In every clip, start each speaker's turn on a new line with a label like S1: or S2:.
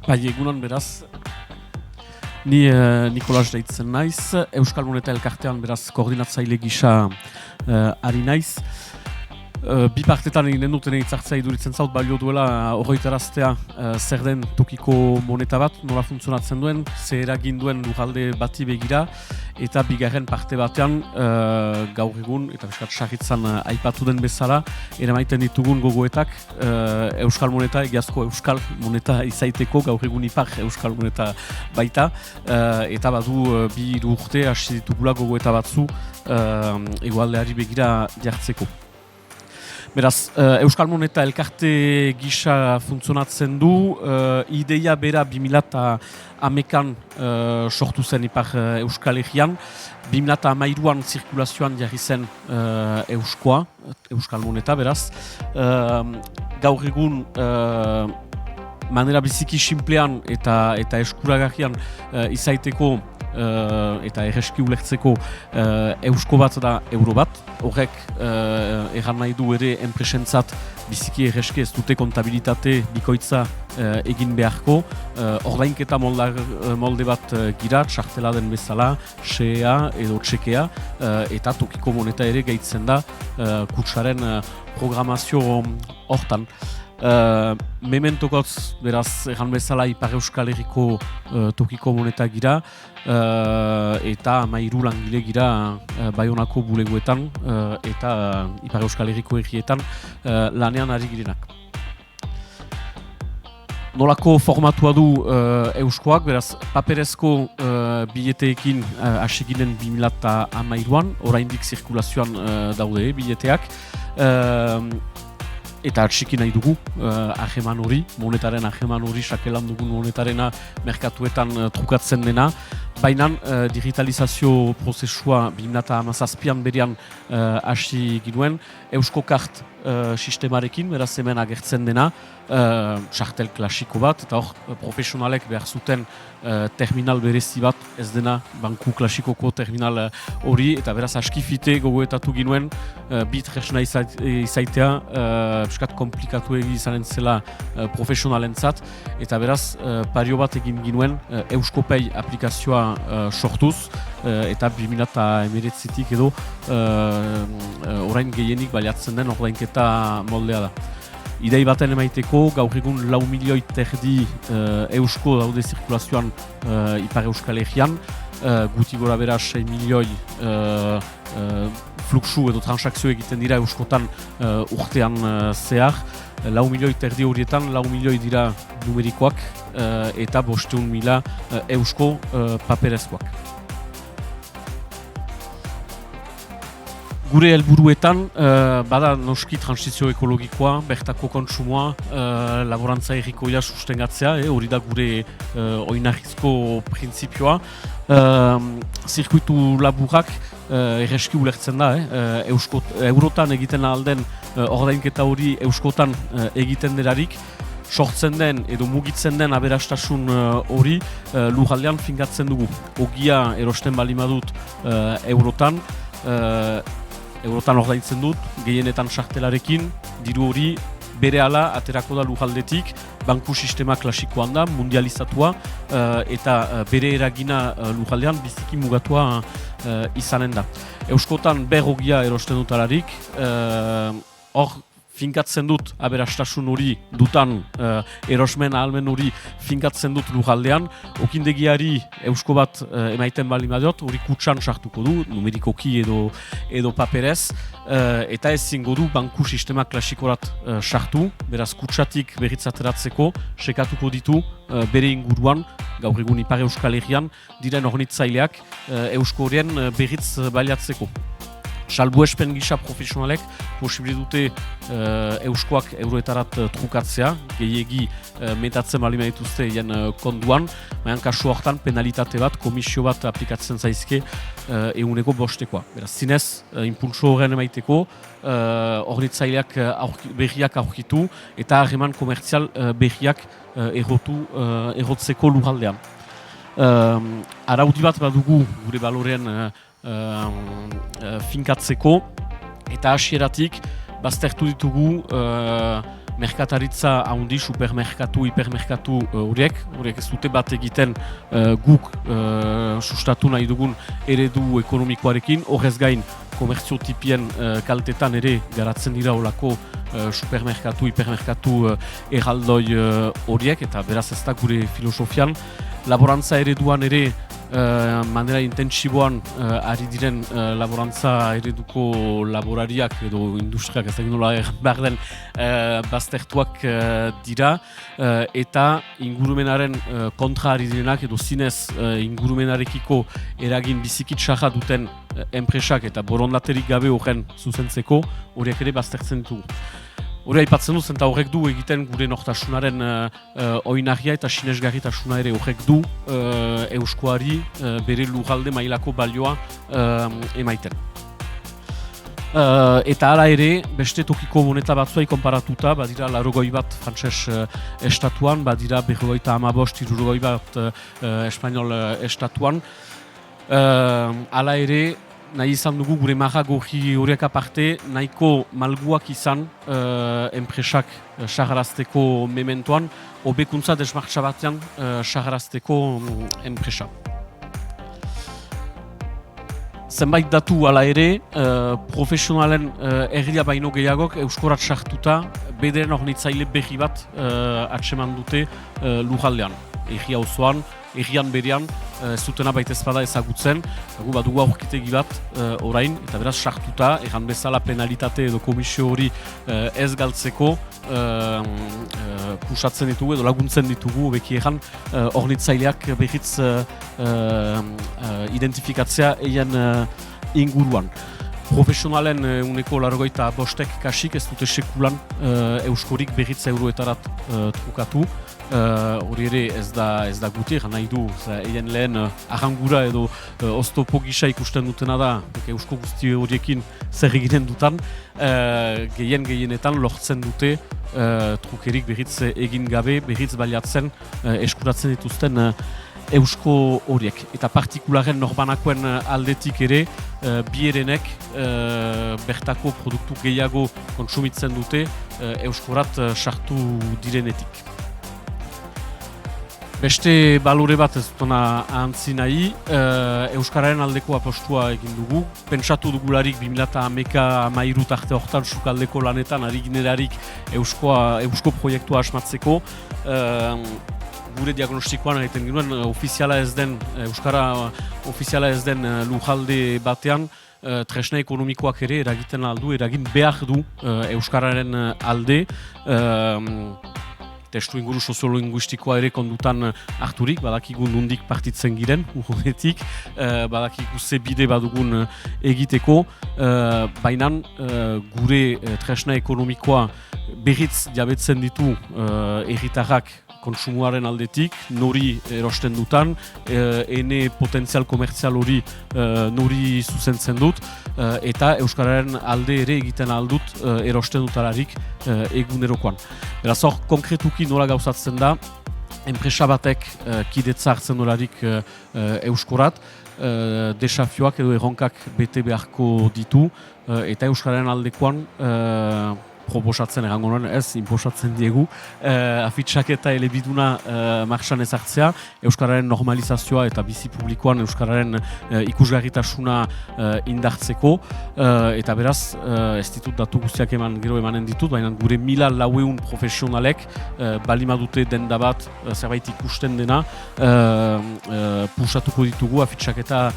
S1: Bai, egunon beraz, ni Nikolas deitzen naiz, Euskal Moneta Elkartean beraz koordinatzaile gisa ari naiz. Bi partetan eginen duten hitzartzea iduritzen zaut balio duela horretaraztea zer den tokiko moneta bat, nola funtzionatzen duen, zer eragin duen lurralde bati begira, eta bigarren parte batean gaur egun, eta beskat sarritzan aipatu den bezala, eramaiten ditugun gogoetak Euskal Moneta, egiazko Euskal Moneta izaiteko, gaur egun ipar Euskal Moneta baita, eta badu bi urte hasi ditugula gogoeta batzu egualdeari begira jartzeko. Beraz, Euskal Moneta elkarte gisa funtzionatzen du, ideia bera 2011an sortu zen ipar Euskal Herrian, 2013an zirkulazioan jarri zen Euskoa, Euskal Moneta beraz. Gaur egun manera biziki sinplean eta eskuragarrian izaiteko eta erreski ulertzeko eusko bat da euro bat. Horrek erran nahi du ere enpresentzat biziki erreski ez dute kontabilitate bikoitza egin beharko. Ordainketa molde bat gira, txartela den bezala, xea edo txekea, eta tokiko moneta ere gehitzen da kutsaren programazio hortan. Mementokotz, beraz, erran bezala Ipar Euskal Herriko tokiko moneta gira, eta 13 langile gira Baionako bulegoetan eta Ipar Euskal Herriko herrietan lanean ari girenak. Nolako formatua du Euskoak, beraz, paperezko bileteekin hasi ginen 2013an, oraindik zirkulazioan daude bileteak, eta atxiki nahi dugu aheman hori, monetaren aheman hori, sakelan dugun monetarena merkatuetan trukatzen dena. Baina digitalizazio prozesua 2017an berean hasi ginuen, Eusko Kart sistemarekin, beraz hemen agertzen dena, txartel klasiko bat, eta hor profesionalek behar zuten terminal berezi bat, ez dena banku klasikoko terminal hori, eta beraz askifite gogoetatu ginuen, bit resna izaitea, piskat komplikatu izanen zela profesionalentzat, eta beraz pario bat egin ginuen Euskopei aplikazioa sortuz, eta 2019tik edo orain gehienik baliatzen den ordainketa moldea da. Idei baten emaiteko, gaur egun 4 milioi terdi eusko daude zirkulazioan Ipar Euskal Herrian, guti gora bera 6 milioi fluxu edo transakzio egiten dira euskotan urtean zehar. 4 milioi terdi horietan, 4 milioi dira numerikoak eta 500.000 eusko paperezkoak. Gure helburuetan bada noski transizio ekologikoa, bertako kontsumoa, laborantza errikoia sustengatzea, hori da gure oinarrizko printzipioa. Zirkuitu laburak erreski ulertzen da, eurotan egiten alden ordainketa hori euskotan egiten derarik, sortzen den edo mugitzen den aberastasun hori lurraldean finkatzen dugu. Ogia erosten bali madut eurotan, eurotan ordaintzen dut, gehienetan sartelarekin, diru hori berehala aterako da lurraldetik, banku sistema klasikoan da, mundializatua, eta bere eragina lurraldean biziki mugatua izanen da. Euskotan ogia erosten dutalarik, hor finkatzen dut aberastasun hori dutan erosmen ahalmen hori finkatzen dut lurraldean, okindegiari eusko bat emaiten bali madiot, hori kutsan sartuko du, numerikoki edo paperez, eta ezingo du banku sistema klasikorat sartu, beraz kutsatik berritzateratzeko, sekatuko ditu bere inguruan, gaur egun Ipar Euskal Herrian, diren hornitzaileak eusko horien berritz baliatzeko. Salbuespen gisa profesionalek posibili dute euskoak euroetarat trukatzea, gehiegi metatzen bali dituzte hien konduan, baina kasu hortan penalitate bat, komisio bat aplikatzen zaizke ehuneko 5%. Beraz, zinez, impulso horren emaiteko, hornitzaileak berriak aurkitu eta harreman komertzial berriak errotzeko lurraldean. Araudi bat badugu gure balorean finkatzeko eta hasieratik baztertu ditugu merkataritza handi, supermerkatu, hipermerkatu horiek ez dute bat egiten guk sustatu nahi dugun eredu ekonomikoarekin, horrez gain komertzio tipien kaltetan ere garatzen dira olako supermerkatu, hipermerkatu erraldoi horiek, eta beraz ez da gure filosofian. Laborantza ereduan ere manera intentsiboan ari diren laborantza ereduko laborariak edo industriak ez da nola behar den baztertuak dira eta ingurumenaren kontra ari direnak edo zinez ingurumenarekiko eragin bizikitsaja duten enpresak eta borondaterik gabe horren zuzentzeko horiek ere baztertzen ditugu. Hori aipatzen duz, eta horrek du egiten gure nortasunaren oinarria eta sinesgarritasuna ere horrek du euskoari bere lurralde mailako balioa emaiten. Eta hala ere, beste tokiko moneta batzuei konparatuta, badira 80 bat frantses estatuan, badira 55, 60 bat espainol estatuan. Hala ere, nahi izan dugu gure marra gorri horiek aparte, nahiko malguak izan enpresak sagarazteko mementoan, hobekuntza desmartxa batean sagarazteko enpresa. Zenbait datu hala ere, profesionalen erria baino gehiagok euskorat sartuta, bederen ornitzaile berri bat atseman dute lurraldean. Erria osoan, errian berean, zutena baita ezpada ezagutzen, gu badugu aurkitegi bat orain, eta beraz sartuta, erran bezala penalitate edo komisio hori ez galtzeko kusatzen ditugu edo laguntzen ditugu, beki erran ornitzaileak berriz identifikatzea eien inguruan. Profesionalen uneko 85 kasik ez dute sekulan euskorik berriz euroetarat trukatu. Hori ere ez da guti, nahi du, eien lehen arrangura edo oztopo gisa ikusten dutena da, eusko guzti horiekin zer egiten dutan, gehienetan lortzen dute trukerik berriz egin gabe, berriz baliatzen eskuratzen dituzten eusko horiek. Eta partikularen norbanakoen aldetik ere, bierenek bertako produktu gehiago kontsumitzen dute euskorat sartu direnetik. Beste balore bat ez dutena ahantzi nahi, euskararen aldeko apostua egin dugu. Pentsatu dugularik 2013 tarte horretan sukaldeko lanetan ari ginerarik eusko proiektua asmatzeko. Gure diagnostikoan egiten genuen ofiziala ez den, euskara ofiziala ez den lurralde batean, tresna ekonomikoak ere eragin behar du euskararen alde. Testu inguru soziolinguistikoa ere kondutan harturik, badakigu nondik partitzen giren, urretik, badakigu ze bide badugun egiteko, baina gure tresna ekonomikoa berriz jabetzen ditu herritarrak kontsumuaren aldetik, nori erosten dutan, ene potentzial komertzial hori nori zuzentzen dut, eta euskararen alde ere egiten aldut erosten dutararik egunerokoan. Beraz hor, konkretuki nola gauzatzen da, enpresa batek kidetza hartzen dolarik euskorat, desafioak edo erronkak bete beharko ditu, eta euskararen aldekoan proposatzen erango nuen, ez, inposatzen diegu, afitsak eta elebiduna marxan ezartzea, euskararen normalizazioa eta bizi publikoan euskararen ikusgarritasuna indartzeko, eta beraz, ez ditut datu guztiak gero emanen ditut, baina gure 1400 profesionalek balima dute denda bat zerbait ikusten dena, pusatuko ditugu afitsak eta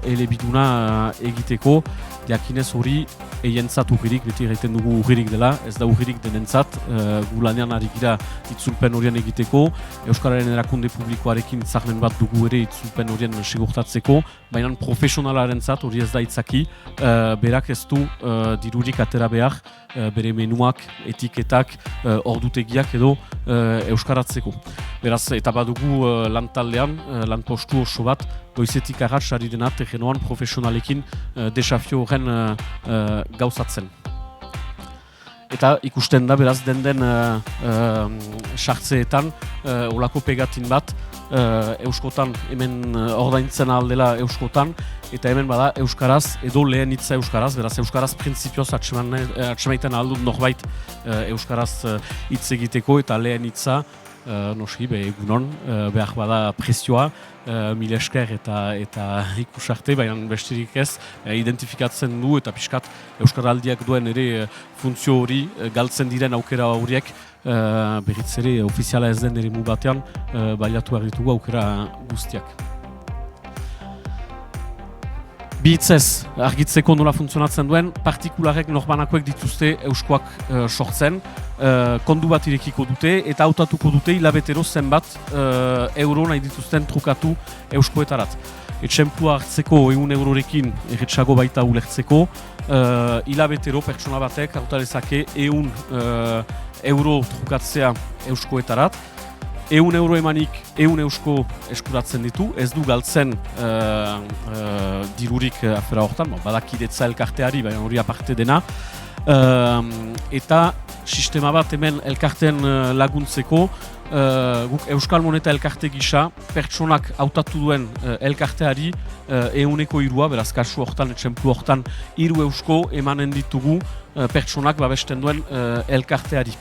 S1: elebiduna egiteko, jakinez hori eientzat urririk, beti egiten dugu urririk dela, ez da urririk denentzat, gu lanean ari gira itzulpen horien egiteko, euskararen erakunde publikoarekin itzarmen bat dugu ere itzulpen horien segurtatzeko, baina profesionalarentzat hori ez da itzaki, berak ez du dirurik atera behar, bere menuak, etiketak, ordutegiak edo euskaratzeko. Beraz, eta badugu lantaldean, lanpostu oso bat, goizetik arratz ari dena terrenoan profesionalekin desafio horren gauzatzen. eta ikusten da beraz den sartzeetan olako pegatin bat euskotan, hemen ordaintzen aldela euskotan, eta hemen bada euskaraz edo lehen hitza euskaraz, beraz euskaraz printzipioz atxemaiten aldut norbait euskaraz hitz egiteko eta lehen hitza noski, egunon, behar bada prezioa, 1000 esker eta ikusarte, baina besterik ez, identifikatzen du eta pixkat Euskaraldiak duen ere funtzio hori, galtzen diren aukera horiek, berriz ere ofiziala ez den eremu batean, baliatu behar ditugu aukera guztiak. Bi hitzez argitzeko nola funtzionatzen duen, partikularek norbanakoek dituzte euskoak sortzen, kondu bat irekiko dute eta hautatuko dute hilabetero zenbat euro nahi dituzten trukatu euskoetarat. Etxempua hartzeko 100 eurorekin erretxago baita ulertzeko, hilabetero pertsona batek hautarezake 100 euro trukatzea euskoetarat. 100 euro emanik 100 eusko eskuratzen ditu, ez du galtzen dirurik afera hortan, badakidetza elkarteari, baina hori aparte dena. Eta sistema bat hemen elkarteen laguntzeko, guk Euskal Moneta elkarte gisa, pertsonak hautatu duen elkarteari 100 beraz kasu hortan, etxemplu hortan, 3 eusko emanen ditugu pertsonak babesten duen elkarteari.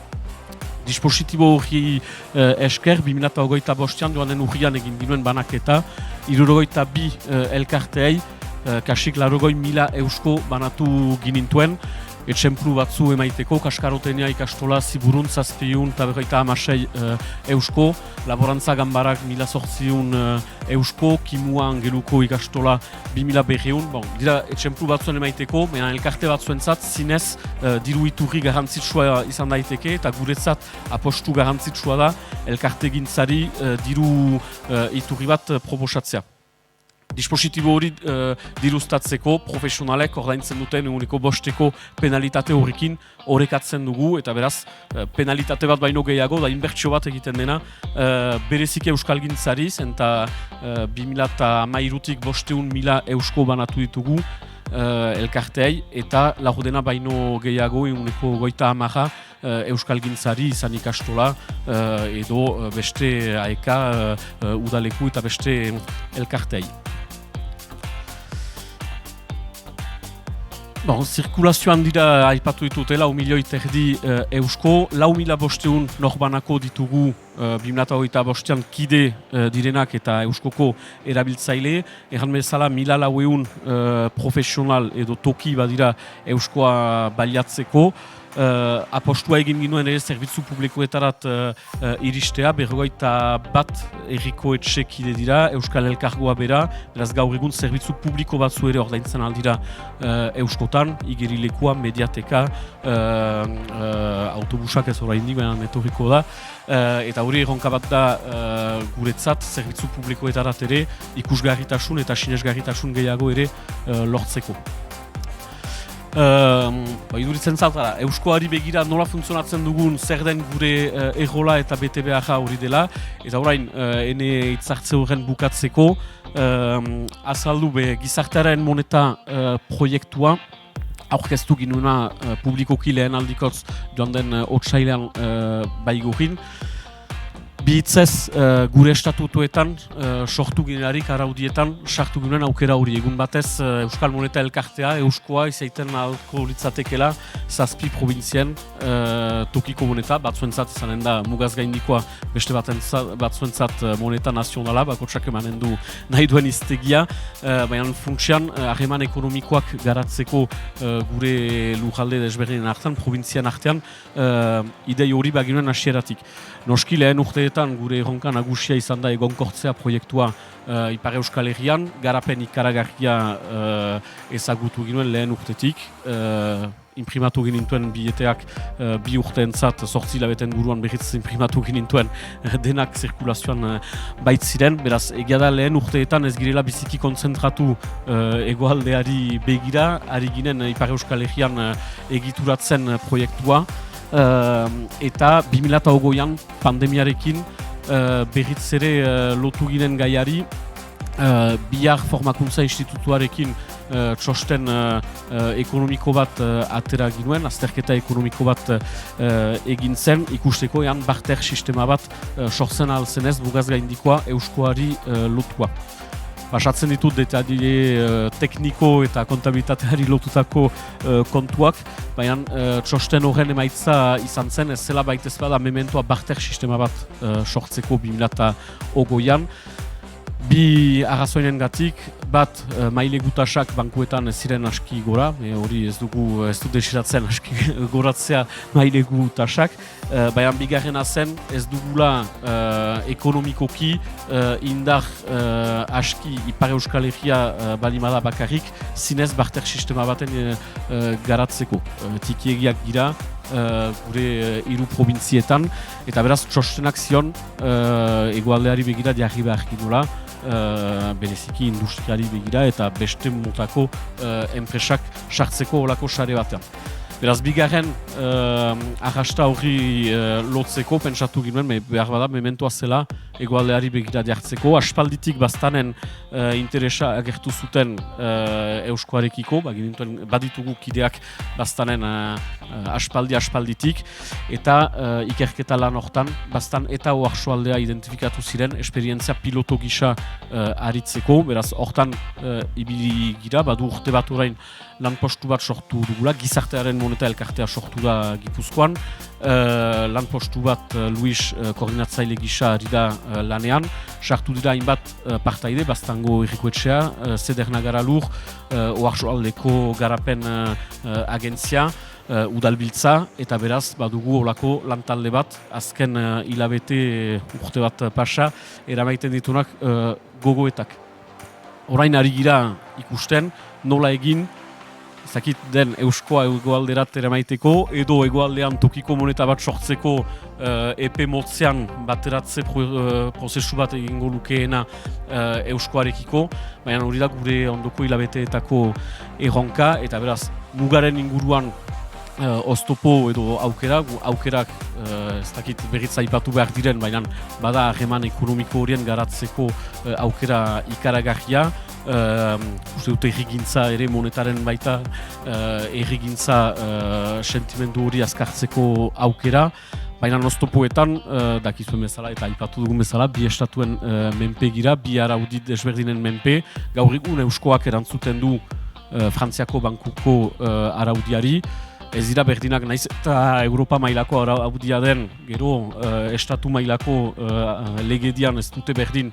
S1: Dispositibo hori esker, 2025an joan den urrian egin dinuen banaketa, 62 elkarteei, kasik 80.000 eusko banatu ginintuen, etxemplu batzu emaiteko, Kaskarotenia ikastola Ziburun 756 eusko, Laborantza Ganbarak 1800 eusko, Kimua Angeluko ikastola 2200, bon, dira etxemplu batzuen emaiteko, baina elkarte batzuentzat zinez diru iturri garrantzitsua izan daiteke, eta guretzat apostu garrantzitsua da elkarte gintzari diru iturri bat proposatzea. Dispositibo hori diruztatzeko profesionalek ordaintzen duten eguneko 5 penalitate horrekin orekatzen dugu, eta beraz penalitate bat baino gehiago, da inbertsio bat egiten dena berezik euskalgintzari, eta 2013tik 500.000 eusko banatu ditugu elkarteei, eta lagodena baino gehiago eguneko 50 euskalgintzari izan ikastola edo beste aeka udaleku eta beste elkarteei. Bon, zirkulazioan dira aipatu ditute 4.000.000 eusko, 4.500 norbanako ditugu 2025an kide direnak eta euskoko erabiltzaile, erran bezala 1.400 profesional edo toki badira euskoa baliatzeko, apostua egin ginuen ere zerbitzu publikoetarat iristea, 51 erriko etxe kide dira, Euskal Elkargoa bera, beraz gaur egun zerbitzu publiko batzu ere ordaintzen aldira euskotan, igerilekua, mediateka, autobusak ez oraindik, baina etorriko da, eta hori erronka bat da guretzat zerbitzu publikoetarat ere ikusgarritasun eta sinesgarritasun gehiago ere lortzeko. Iduritzen zautara, euskoari begira nola funtzionatzen dugun zer den gure errola eta BTBH hori dela, eta orain ene hitzartze horren bukatzeko azaldu gizartearen moneta proiektua aurkeztu ginuna publikoki lehen aldikotz joan den otsailean baigurin. Bihitzez gure estatutuetan, sortu ginearik araudietan, sartu ginen aukera hori. Egun batez Euskal Moneta elkartea, euskoa izaiten alko litzatekela 7 probintzien tokiko moneta, batzuentzat izanen da mugaz gaindikoa, beste batzuentzat moneta nazionala, bakotsak emanen du nahi duen iztegia, baina funtsian harreman ekonomikoak garatzeko gure lujalde desberdinen artean, probintzian artean, idei hori baginuen hasieratik. Noski lehen urteetan gure erronka nagusia izan da egonkortzea proiektua Ipar Euskal Herrian, garapen ikaragarria ezagutu ginuen lehen urtetik, imprimatu ginintuen bileteak 2 urteentzat 8 hilabeten buruan berriz imprimatu ginintuen denak zirkulazioan baitziren, beraz egia da lehen urteetan ez girela biziki kontzentratu egoaldeari begira, ari ginen Ipar Euskal Herrian egituratzen proiektua, eta 2020an pandemiarekin berriz ere lotu ginen gaiari, bihar formakuntza institutuarekin txosten ekonomiko bat atera ginuen, azterketa ekonomiko bat egin zen, ikusteko ean barter sistema bat sortzen alzenez bugaz gaindikoa euskoari lotua. Basatzen ditut detaile tekniko eta kontabilitateari lotutako kontuak, baina txosten horren emaitza izan zen, ez zela baitez bada mementoa barter sistema bat sortzeko 2020an. Bi arrazoinen gatik, bat maile gutasak bankuetan ez ziren aski gora, hori ez du desiratzen aski goratzea maile gutasak, baina bigarrena zen ez dugula ekonomikoki indar aski Ipar Euskal Herria balimada bakarrik zinez barter sistema baten garatzeko. Tikiegiak gira, gure hiru probintzietan, eta beraz txostenak zion hegoaldeari begira jarri behar ginula, bereziki industriari begira eta beste motako enpresak sartzeko olako sare batean. Beraz, bigarren arrasta horri lotzeko pentsatu ginen, behar bada mementoa zela hegoaldeari begira jartzeko. Aspalditik baztanen interesa agertu zuten euskoarekiko, baditugu kideak baztanen aspalditik, eta ikerketa lan hortan, baztan eta oarsoaldea identifikatu ziren, esperientzia piloto gisa aritzeko, beraz, hortan ibili gira, badu urte bat orain lanpostu bat sortu dugula, gizartearen moneta elkartea sortu da Gipuzkoan, lanpostu bat Luis koordinatzaile gisa ari da lanean, sartu dira hainbat partaide, Baztango Irrikoetxea, Zederna Garalur, Oarsoaldeko Garapen Agentzia, Udalbiltza, eta beraz badugu olako lantalde bat, azken hilabete urte bat pasa, eramaiten ditunak gogoetak. Orain ari gira ikusten, nola egin, zakit den euskoa egoalderat eramaiteko, edo egoaldean tokiko moneta bat sortzeko epe motzean bateratze prozesu bat egingo lukeena euskoarekiko, baina hori da gure ondoko hilabeteetako erronka, eta beraz, mugaren inguruan oztopo edo aukerak ez dakit berriz aipatu behar diren, baina bada harreman ekonomiko horien garatzeko aukera ikaragarria. Uste dute errigintza ere monetaren baita errigintza sentimendu hori azkartzeko aukera, baina oztopoetan dakizuen bezala eta aipatu dugun bezala bi estatuen menpe gira, bi araudi desberdinen menpe, gaur egun euskoak erantzuten du Frantziako bankuko araudiari. Ez dira berdinak naiz eta Europa mailako araudia den, gero estatu mailako legedian ez dute berdin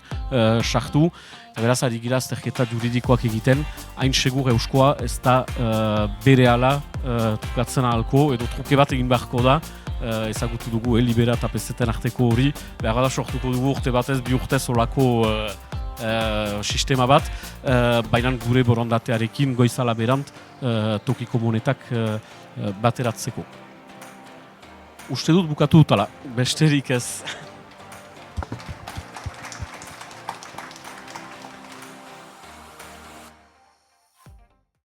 S1: sartu. Eta beraz, ari gira azterketa juridikoak egiten, hain segur euskoa ez da berehala trukatzen ahalko, edo truke bat egin beharko da, ezagutu dugu Libera eta PZten arteko hori, behar bada sortuko dugu urte batez, bi urtez olako sistema bat, baina gure borondatearekin goizala berant tokiko monetak bateratzeko. Uste dut bukatu dutala, besterik ez.